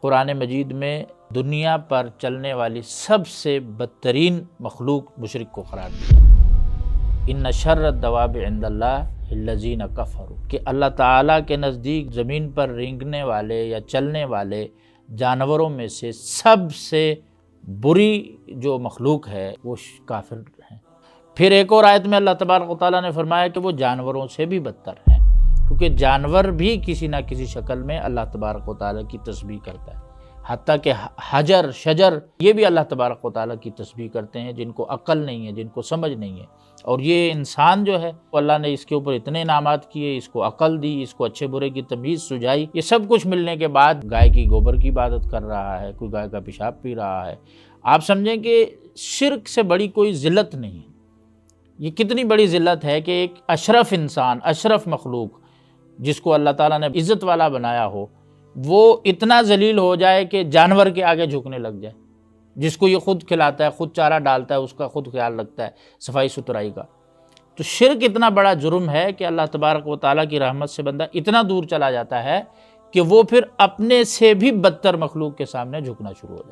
قرآن مجید میں دنیا پر چلنے والی سب سے بدترین مخلوق مشرک کو قرار دیا۔ ان شر الدواب عند اللہ الذین کفروا، کہ اللہ تعالیٰ کے نزدیک زمین پر رینگنے والے یا چلنے والے جانوروں میں سے سب سے بری جو مخلوق ہے وہ کافر ہیں۔ پھر ایک اور آیت میں اللہ تبارک و تعالیٰ نے فرمایا کہ وہ جانوروں سے بھی بدتر ہیں، کیونکہ جانور بھی کسی نہ کسی شکل میں اللہ تبارک و تعالیٰ کی تسبیح کرتا ہے، حتیٰ کہ حجر شجر یہ بھی اللہ تبارک و تعالیٰ کی تسبیح کرتے ہیں، جن کو عقل نہیں ہے، جن کو سمجھ نہیں ہے۔ اور یہ انسان جو ہے اللہ نے اس کے اوپر اتنے انعامات کیے، اس کو عقل دی، اس کو اچھے برے کی تمیز سجائی، یہ سب کچھ ملنے کے بعد گائے کی گوبر کی عبادت کر رہا ہے، کوئی گائے کا پیشاب پی رہا ہے۔ آپ سمجھیں کہ شرک سے بڑی کوئی ذلت نہیں ہے۔ یہ کتنی بڑی ذلت ہے کہ ایک اشرف انسان، اشرف مخلوق جس کو اللہ تعالیٰ نے عزت والا بنایا ہو، وہ اتنا ذلیل ہو جائے کہ جانور کے آگے جھکنے لگ جائے، جس کو یہ خود کھلاتا ہے، خود چارہ ڈالتا ہے، اس کا خود خیال رکھتا ہے، صفائی ستھرائی کا۔ تو شرک اتنا بڑا جرم ہے کہ اللہ تبارک و تعالیٰ کی رحمت سے بندہ اتنا دور چلا جاتا ہے کہ وہ پھر اپنے سے بھی بدتر مخلوق کے سامنے جھکنا شروع ہو جاتا ہے۔